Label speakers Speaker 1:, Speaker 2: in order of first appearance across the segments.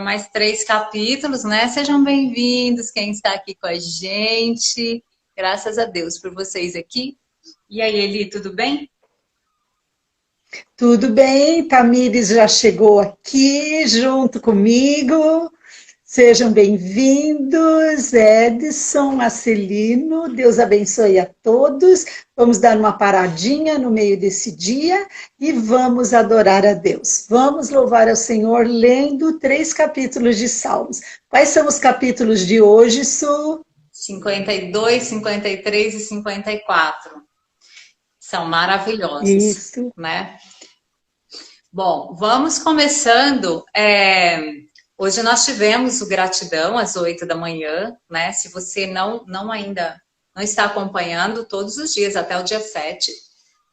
Speaker 1: mais 3 capítulos, né? Sejam bem-vindos, quem está aqui com a gente. Graças a Deus por vocês aqui. E aí, Eli, tudo bem?
Speaker 2: Tudo bem, Tamires já chegou aqui junto comigo. Sejam bem-vindos, Edson, Marcelino. Deus abençoe a todos. Vamos dar uma paradinha no meio desse dia e vamos adorar a Deus. Vamos louvar ao Senhor lendo 3 capítulos de Salmos. Quais são os capítulos de hoje, Su?
Speaker 1: 52, 53 e 54. São maravilhosos,
Speaker 2: Isso.
Speaker 1: né? Bom, vamos começando. Hoje nós tivemos o Gratidão às 8 da manhã, né? Se você não ainda não está acompanhando todos os dias até o dia 7,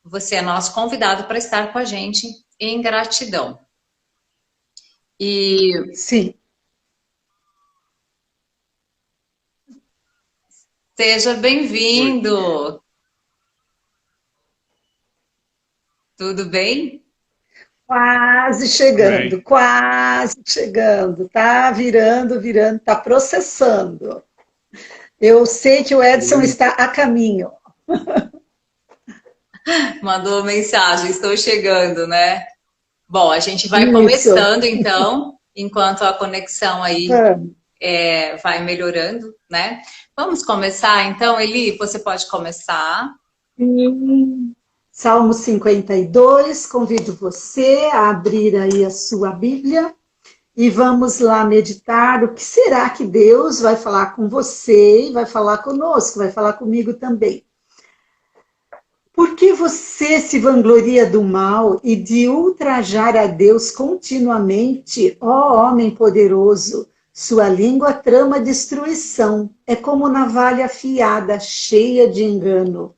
Speaker 1: você é nosso convidado para estar com a gente em gratidão. E
Speaker 2: Sim.
Speaker 1: seja bem-vindo. Tudo bem?
Speaker 2: Quase chegando, tá virando, tá processando. Eu sei que o Edson está a caminho.
Speaker 1: Mandou mensagem, estou chegando, né? Bom, a gente vai
Speaker 2: Isso.
Speaker 1: começando então, enquanto a conexão aí
Speaker 2: Vamos.
Speaker 1: vai melhorando, né? Vamos começar então, Eli, você pode começar.
Speaker 2: Salmo 52, convido você a abrir aí a sua Bíblia e vamos lá meditar o que será que Deus vai falar com você e vai falar conosco, vai falar comigo também. Por que você se vangloria do mal e de ultrajar a Deus continuamente, ó homem poderoso? Sua língua trama destruição, é como navalha afiada, cheia de engano.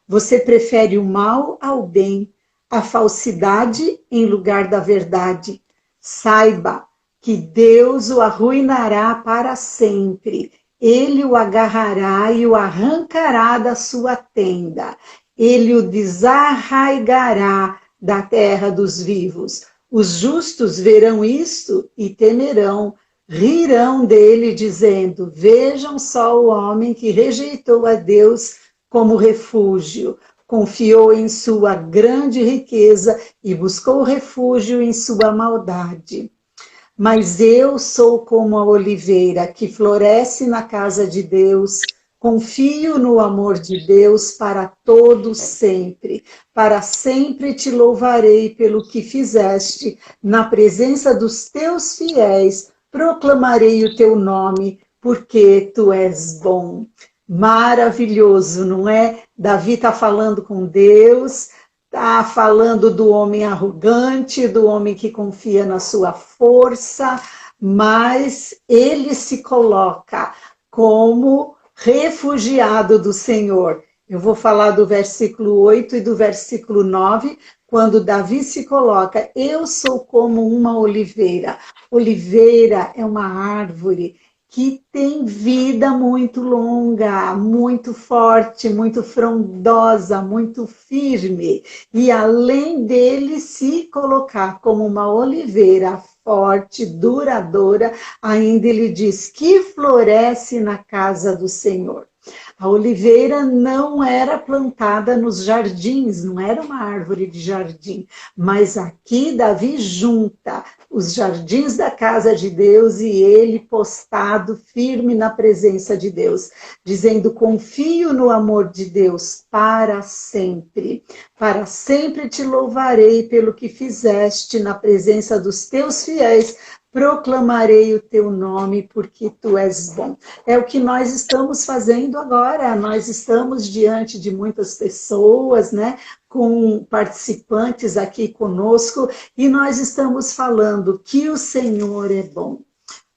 Speaker 2: Você prefere o mal ao bem, a falsidade em lugar da verdade. Saiba que Deus o arruinará para sempre. Ele o agarrará e o arrancará da sua tenda. Ele o desarraigará da terra dos vivos. Os justos verão isto e temerão, rirão dele, dizendo: vejam só o homem que rejeitou a Deus como refúgio, confiou em sua grande riqueza e buscou refúgio em sua maldade. Mas eu sou como a oliveira que floresce na casa de Deus, confio no amor de Deus para todo sempre. Para sempre te louvarei pelo que fizeste, na presença dos teus fiéis, proclamarei o teu nome, porque tu és bom. Maravilhoso, não é? Davi está falando com Deus, está falando do homem arrogante, do homem que confia na sua força, mas ele se coloca como refugiado do Senhor. Eu vou falar do versículo 8 e do versículo 9, quando Davi se coloca: eu sou como uma oliveira. Oliveira é uma árvore que tem vida muito longa, muito forte, muito frondosa, muito firme. E além dele se colocar como uma oliveira forte, duradoura, ainda ele diz que floresce na casa do Senhor. A oliveira não era plantada nos jardins, não era uma árvore de jardim, mas aqui Davi junta os jardins da casa de Deus e ele postado firme na presença de Deus, dizendo: confio no amor de Deus para sempre te louvarei pelo que fizeste na presença dos teus fiéis, proclamarei o teu nome porque tu és bom. É o que nós estamos fazendo agora, nós estamos diante de muitas pessoas, né, com participantes aqui conosco, e nós estamos falando que o Senhor é bom.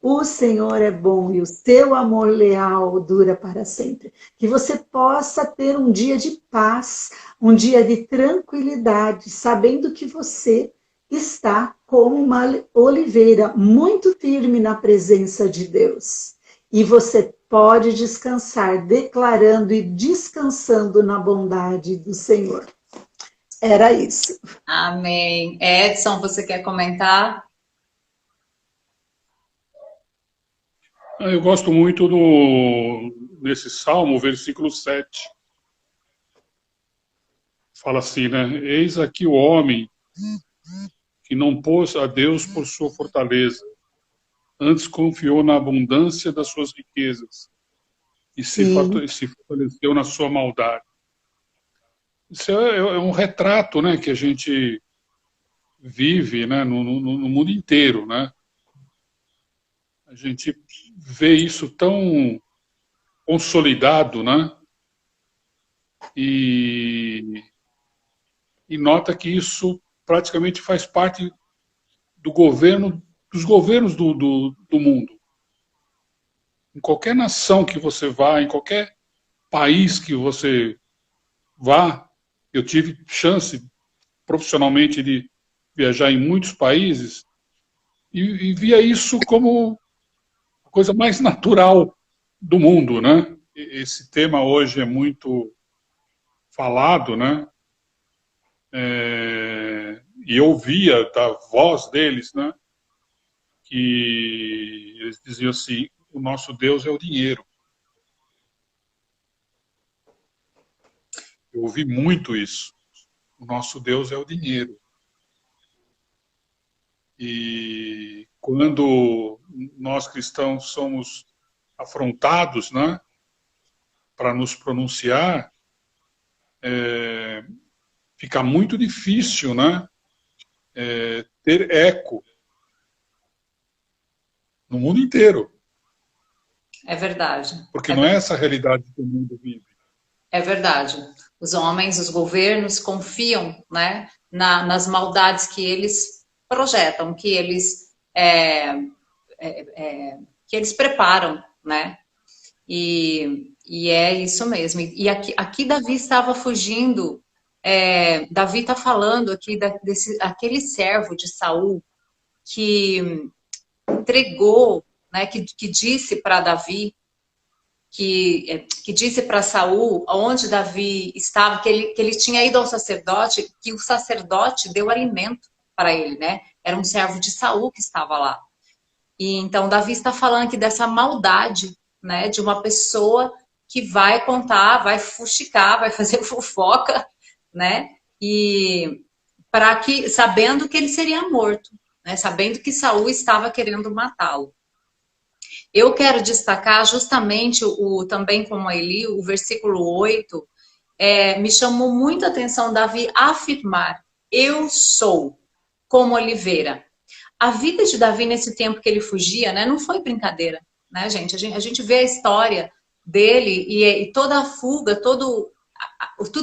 Speaker 2: O Senhor é bom e o seu amor leal dura para sempre. Que você possa ter um dia de paz, um dia de tranquilidade, sabendo que você está como uma oliveira muito firme na presença de Deus. E você pode descansar, declarando e descansando na bondade do Senhor. Era isso.
Speaker 1: Amém. Edson, você quer comentar?
Speaker 3: Eu gosto muito nesse Salmo, versículo 7. Fala assim, né? Eis aqui o homem que não pôs a Deus por sua fortaleza, antes confiou na abundância das suas riquezas e
Speaker 2: Sim,
Speaker 3: se fortaleceu na sua maldade. Isso é um retrato, né, que a gente vive, né, no mundo inteiro, né? A gente vê isso tão consolidado, né? E, e nota que isso praticamente faz parte do governo, dos governos do mundo. Em qualquer nação que você vá, em qualquer país que você vá, eu tive chance profissionalmente de viajar em muitos países e via isso como a coisa mais natural do mundo, né? Esse tema hoje é muito falado, né? E eu ouvia da voz deles, né? Que eles diziam assim: o nosso Deus é o dinheiro. Eu ouvi muito isso. O nosso Deus é o dinheiro. E quando nós cristãos somos afrontados, né, para nos pronunciar, fica muito difícil, né, ter eco no mundo inteiro,
Speaker 1: É verdade.
Speaker 3: porque
Speaker 1: É
Speaker 3: não é
Speaker 1: verdade.
Speaker 3: essa a realidade que o mundo vive.
Speaker 1: É verdade. Os homens, os governos confiam, né, nas maldades que eles projetam, que eles preparam, né? E é isso mesmo. E aqui Davi estava fugindo. Davi está falando aqui desse aquele servo de Saul que entregou, né, que disse para Davi que disse para Saul onde Davi estava, que ele tinha ido ao sacerdote, que o sacerdote deu alimento para ele, né? Era um servo de Saul que estava lá. E então Davi está falando aqui dessa maldade, né? De uma pessoa que vai contar, vai fuxicar, vai fazer fofoca, né? E para que, sabendo que ele seria morto, né? Sabendo que Saul estava querendo matá-lo. Eu quero destacar justamente também como a Eli, o versículo 8, me chamou muito a atenção Davi afirmar: eu sou como oliveira. A vida de Davi nesse tempo que ele fugia, né, não foi brincadeira, né, gente? A gente vê a história dele e toda a fuga, tudo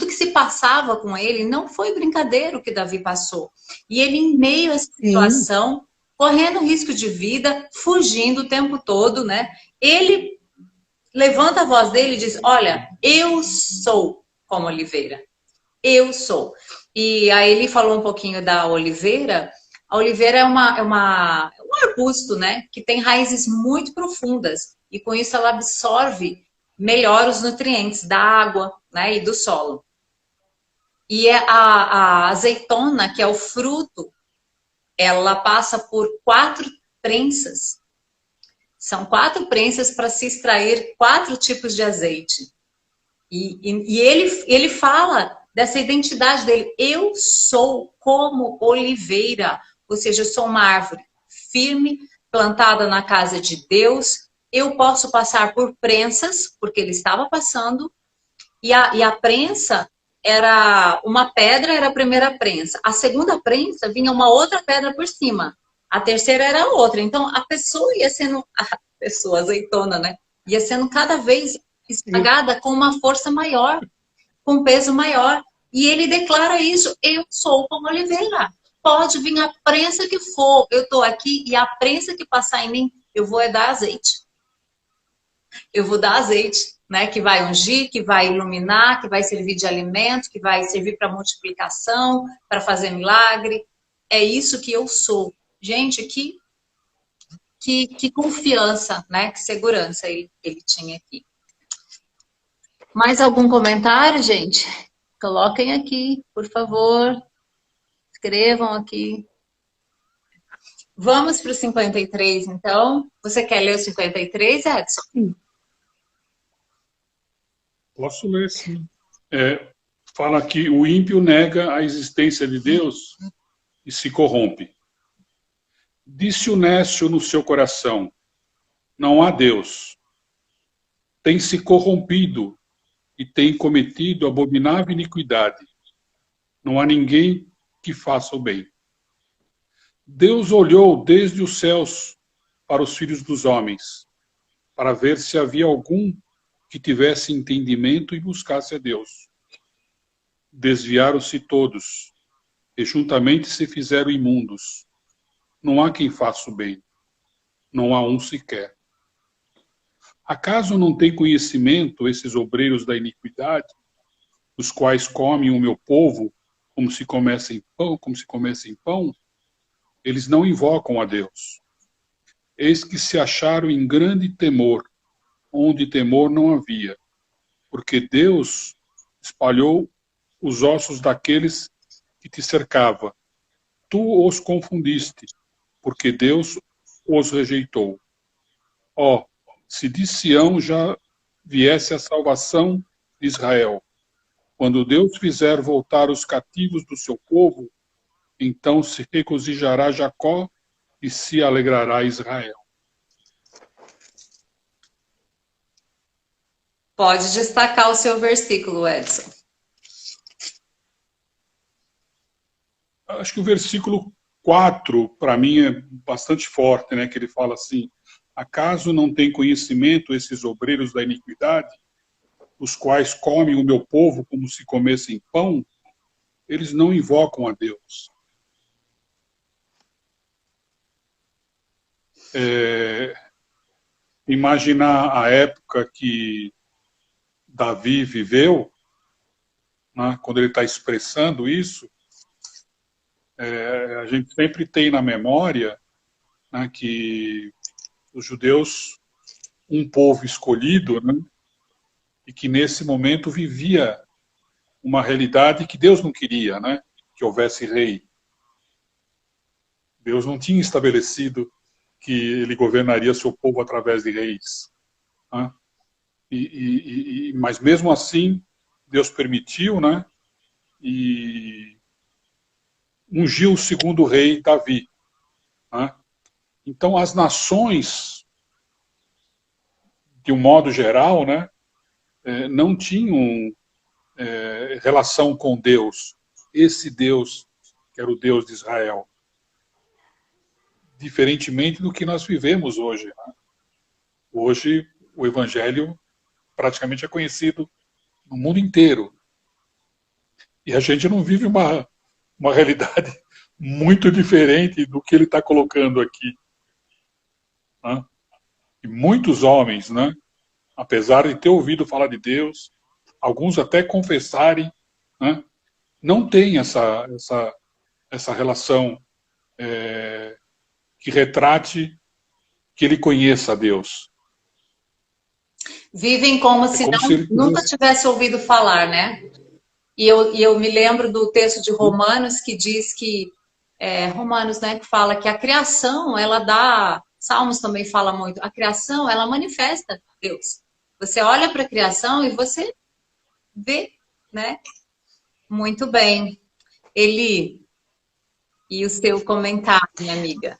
Speaker 1: que se passava com ele, não foi brincadeira o que Davi passou. E ele, em meio a essa
Speaker 2: sim,
Speaker 1: situação, correndo risco de vida, fugindo o tempo todo, né? Ele levanta a voz dele e diz: olha, eu sou como oliveira. Eu sou. E aí ele falou um pouquinho da oliveira. A oliveira é um arbusto, né? Que tem raízes muito profundas. E com isso ela absorve melhor os nutrientes da água, né? E do solo. E a azeitona, que é o fruto, ela passa por 4 prensas. São 4 prensas para se extrair 4 tipos de azeite. E ele fala dessa identidade dele. Eu sou como oliveira, ou seja, eu sou uma árvore firme, plantada na casa de Deus. Eu posso passar por prensas, porque ele estava passando, e a prensa era uma pedra, era a primeira prensa. A segunda prensa vinha uma outra pedra por cima. A terceira era outra. Então a pessoa ia sendo, a pessoa azeitona, né? Ia sendo cada vez
Speaker 2: sim.
Speaker 1: esmagada com uma força maior, com um peso maior. E ele declara isso: eu sou como oliveira. Pode vir a prensa que for, eu estou aqui e a prensa que passar em mim, eu vou dar azeite. Eu vou dar azeite, né? Que vai ungir, que vai iluminar, que vai servir de alimento, que vai servir para multiplicação, para fazer milagre. É isso que eu sou. Gente, que confiança, né? Que segurança ele tinha aqui. Mais algum comentário, gente? Coloquem aqui, por favor. Escrevam aqui. Vamos para o 53, então. Você quer ler o 53, Edson?
Speaker 2: Sim.
Speaker 3: Posso ler, sim. Fala que o ímpio nega a existência de Deus e se corrompe. Disse o nécio no seu coração, não há Deus. Tem se corrompido e tem cometido abominável iniquidade. Não há ninguém que faça o bem. Deus olhou desde os céus para os filhos dos homens, para ver se havia algum que tivesse entendimento e buscasse a Deus. Desviaram-se todos, e juntamente se fizeram imundos. Não há quem faça o bem, não há um sequer. Acaso não têm conhecimento esses obreiros da iniquidade, os quais comem o meu povo como se comessem pão? Eles não invocam a Deus. Eis que se acharam em grande temor, onde temor não havia, porque Deus espalhou os ossos daqueles que te cercava. Tu os confundiste, porque Deus os rejeitou. Ó, se de Sião já viesse a salvação de Israel, quando Deus fizer voltar os cativos do seu povo, então se regozijará Jacó e se alegrará Israel.
Speaker 1: Pode destacar o seu versículo, Edson.
Speaker 3: Acho que o versículo 4, para mim, é bastante forte, né? Que ele fala assim, acaso não tem conhecimento esses obreiros da iniquidade, os quais comem o meu povo como se comessem pão? Eles não invocam a Deus. Imaginar a época que Davi viveu, né, quando ele está expressando isso, a gente sempre tem na memória, né, que os judeus, um povo escolhido, né, e que nesse momento vivia uma realidade que Deus não queria, né, que houvesse rei. Deus não tinha estabelecido que ele governaria seu povo através de reis. Né? Mas mesmo assim, Deus permitiu, né? E ungiu o segundo rei, Davi. Né? Então, as nações, de um modo geral, né, não tinham relação com Deus. Esse Deus, que era o Deus de Israel. Diferentemente do que nós vivemos hoje. Né? Hoje, o Evangelho praticamente é conhecido no mundo inteiro. E a gente não vive uma realidade muito diferente do que ele está colocando aqui. Né? E muitos homens, né, apesar de ter ouvido falar de Deus, alguns até confessarem, né, não têm essa relação que retrate que ele conheça a Deus.
Speaker 1: Vivem como se nunca tivesse ouvido falar, né? E eu me lembro do texto de Romanos que diz que, Romanos, né, que fala que a criação, ela dá, Salmos também fala muito, a criação, ela manifesta Deus. Você olha para a criação e você vê, né? Muito bem. Eli, e o seu comentário, minha amiga?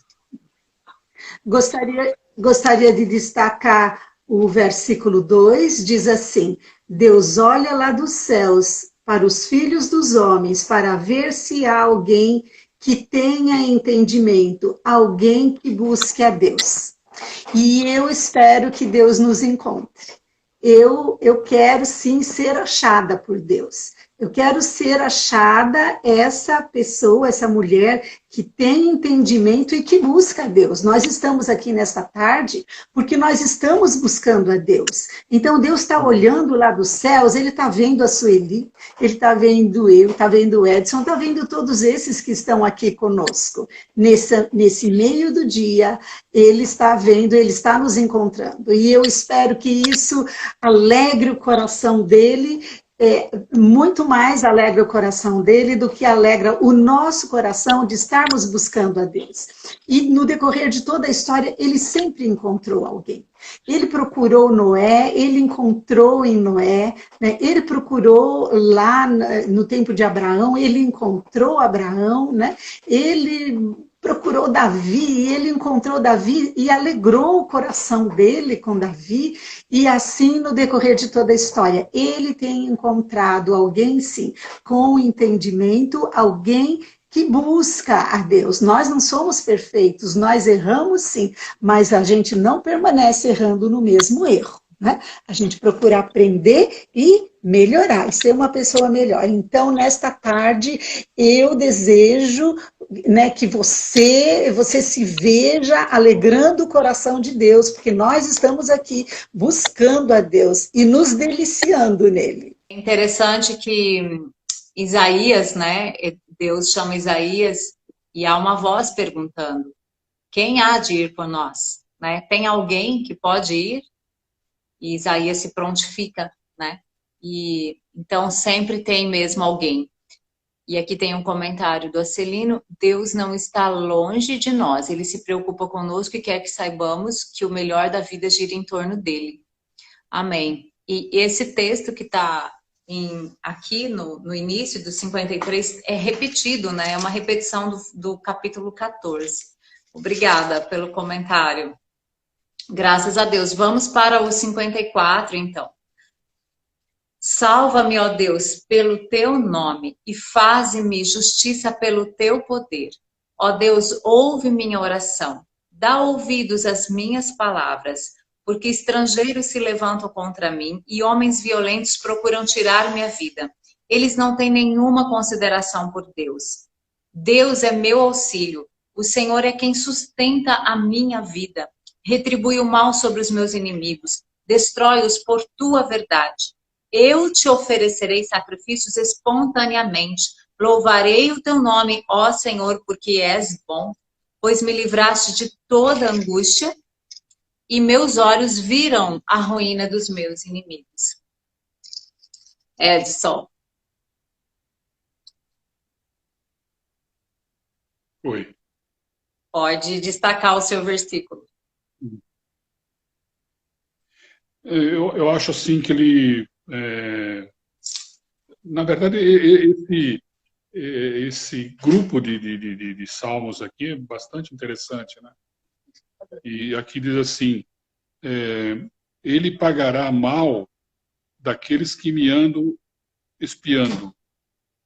Speaker 2: Gostaria de destacar o versículo 2, diz assim, Deus olha lá dos céus para os filhos dos homens, para ver se há alguém que tenha entendimento, alguém que busque a Deus. E eu espero que Deus nos encontre. Eu quero sim ser achada por Deus. Eu quero ser achada essa pessoa, essa mulher que tem entendimento e que busca a Deus. Nós estamos aqui nesta tarde porque nós estamos buscando a Deus. Então Deus está olhando lá dos céus, Ele está vendo a Sueli, Ele está vendo eu, está vendo o Edson, está vendo todos esses que estão aqui conosco. Nesse meio do dia, Ele está vendo, Ele está nos encontrando. E eu espero que isso alegre o coração dele, muito mais alegra o coração dele do que alegra o nosso coração de estarmos buscando a Deus. E no decorrer de toda a história, ele sempre encontrou alguém. Ele procurou Noé, ele encontrou em Noé, né? Ele procurou lá no tempo de Abraão, ele encontrou Abraão, né? Ele procurou Davi, ele encontrou Davi e alegrou o coração dele com Davi, e assim no decorrer de toda a história, ele tem encontrado alguém, sim, com entendimento, alguém que busca a Deus. Nós não somos perfeitos, nós erramos sim, mas a gente não permanece errando no mesmo erro, né? A gente procura aprender e melhorar, e ser uma pessoa melhor. Então, nesta tarde, eu desejo, né, que você se veja alegrando o coração de Deus, porque nós estamos aqui buscando a Deus e nos deliciando nele.
Speaker 1: É interessante que Isaías, né, Deus chama Isaías e há uma voz perguntando: quem há de ir por nós? Né? Tem alguém que pode ir? E Isaías se prontifica, né? E então sempre tem mesmo alguém. E aqui tem um comentário do Acelino: Deus não está longe de nós, Ele se preocupa conosco e quer que saibamos que o melhor da vida gira em torno dele. Amém. E esse texto que está aqui no início do 53 é repetido, né? É uma repetição do capítulo 14. Obrigada pelo comentário. Graças a Deus. Vamos para o 54, então. Salva-me, ó Deus, pelo teu nome e faze-me justiça pelo teu poder. Ó Deus, ouve minha oração. Dá ouvidos às minhas palavras, porque estrangeiros se levantam contra mim e homens violentos procuram tirar minha vida. Eles não têm nenhuma consideração por Deus. Deus é meu auxílio. O Senhor é quem sustenta a minha vida. Retribui o mal sobre os meus inimigos. Destrói-os por tua verdade. Eu te oferecerei sacrifícios espontaneamente. Louvarei o teu nome, ó Senhor, porque és bom, pois me livraste de toda angústia e meus olhos viram a ruína dos meus inimigos. Edson.
Speaker 3: Oi.
Speaker 1: Pode destacar o seu versículo.
Speaker 3: Eu acho assim que ele, na verdade, esse grupo de salmos aqui é bastante interessante, né? E aqui diz assim: ele pagará mal daqueles que me andam espiando,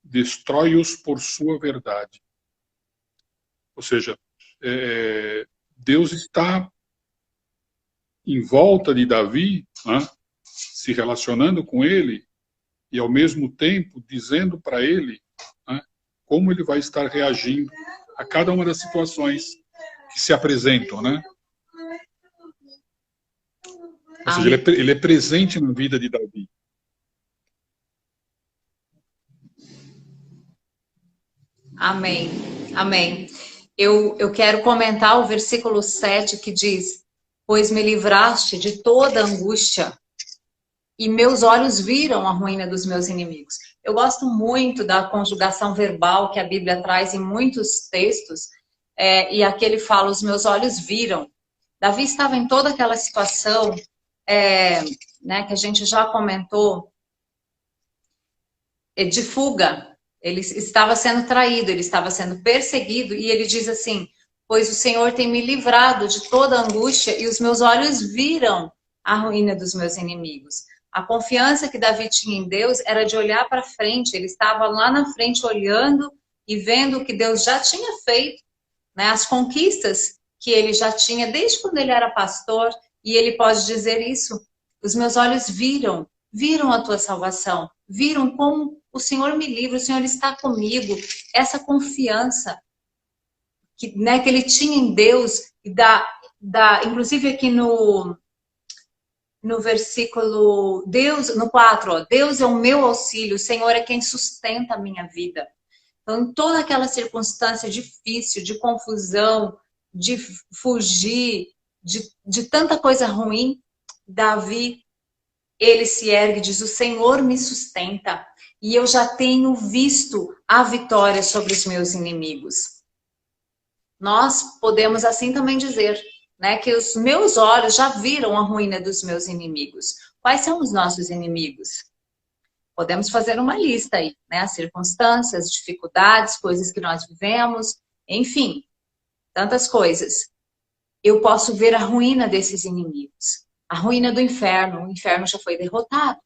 Speaker 3: destrói-os por sua verdade. Ou seja, Deus está em volta de Davi, né, se relacionando com ele e, ao mesmo tempo, dizendo para ele, né, como ele vai estar reagindo a cada uma das situações que se apresentam, né? Ou seja, ele é presente na vida de Davi.
Speaker 1: Amém. Amém. Eu quero comentar o versículo 7 que diz: pois me livraste de toda angústia e meus olhos viram a ruína dos meus inimigos. Eu gosto muito da conjugação verbal que a Bíblia traz em muitos textos, e aqui ele fala: os meus olhos viram. Davi estava em toda aquela situação, né, que a gente já comentou, de fuga. Ele estava sendo traído, ele estava sendo perseguido, e ele diz assim: pois o Senhor tem me livrado de toda angústia e os meus olhos viram a ruína dos meus inimigos. A confiança que Davi tinha em Deus era de olhar para frente. Ele estava lá na frente olhando e vendo o que Deus já tinha feito, né? As conquistas que ele já tinha desde quando ele era pastor, e ele pode dizer isso: os meus olhos viram a tua salvação, viram como o Senhor me livra, o Senhor está comigo. Essa confiança que, né, que ele tinha em Deus, e inclusive aqui no versículo no 4, ó, Deus é o meu auxílio, o Senhor é quem sustenta a minha vida. Então, em toda aquela circunstância difícil, de confusão, de fugir, de tanta coisa ruim, Davi ele se ergue e diz, o Senhor me sustenta. E eu já tenho visto a vitória sobre os meus inimigos. Nós podemos assim também dizer, né, que os meus olhos já viram a ruína dos meus inimigos. Quais são os nossos inimigos? Podemos fazer uma lista aí, né? As circunstâncias, dificuldades, coisas que nós vivemos, enfim, tantas coisas. Eu posso ver a ruína desses inimigos, a ruína do inferno. O inferno já foi derrotado,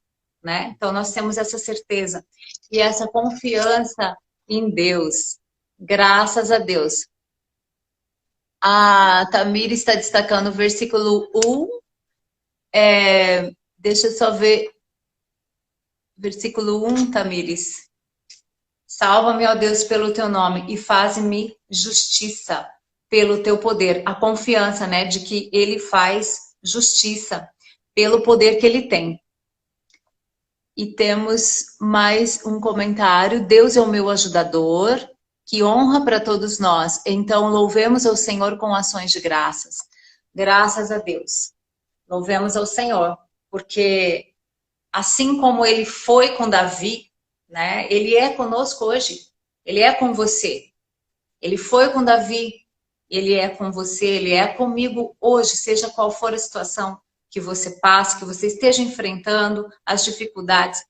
Speaker 1: né? Então nós temos essa certeza e essa confiança em Deus. Graças a Deus. A Tamir está destacando o versículo 1. Deixa eu só ver. Versículo 1, Tamires. Salva-me, ó Deus, pelo teu nome e faz-me justiça pelo teu poder. A confiança, né, de que ele faz justiça pelo poder que ele tem. E temos mais um comentário. Deus é o meu ajudador, que honra para todos nós. Então, louvemos ao Senhor com ações de graças. Graças a Deus. Louvemos ao Senhor, porque assim como ele foi com Davi, né? Ele é conosco hoje. Ele é com você. Ele foi com Davi. Ele é com você. Ele é comigo hoje, seja qual for a situação que você passe, que você esteja enfrentando, as dificuldades.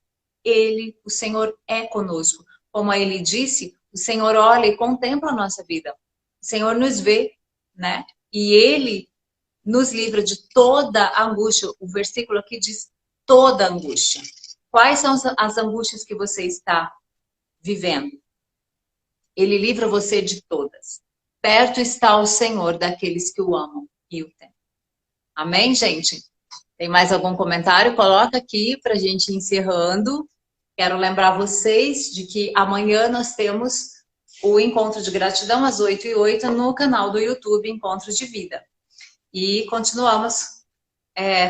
Speaker 1: Ele, o Senhor, é conosco. Como ele disse, o Senhor olha e contempla a nossa vida. O Senhor nos vê, né? E ele nos livra de toda angústia. O versículo aqui diz toda angústia. Quais são as angústias que você está vivendo? Ele livra você de todas. Perto está o Senhor daqueles que o amam e o temem. Amém, gente? Tem mais algum comentário? Coloca aqui para a gente ir encerrando. Quero lembrar vocês de que amanhã nós temos o Encontro de Gratidão às 8h08 no canal do YouTube Encontro de Vida. E continuamos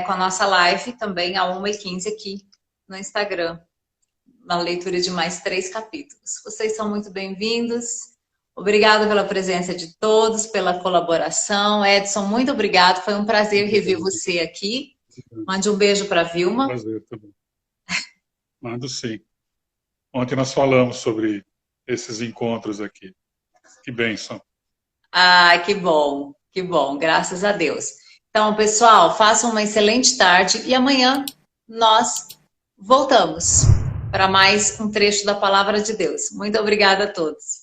Speaker 1: com a nossa live também a 1h15 aqui no Instagram, na leitura de mais 3 capítulos. Vocês são muito bem-vindos. Obrigada pela presença de todos, pela colaboração. Edson, muito obrigado. Foi um prazer rever você aqui. Mande um beijo para a Vilma.
Speaker 3: Prazer também. Mando sim. Ontem nós falamos sobre esses encontros aqui. Que bênção.
Speaker 1: Ah, que bom, graças a Deus. Então, pessoal, façam uma excelente tarde e amanhã nós voltamos para mais um trecho da Palavra de Deus. Muito obrigada a todos.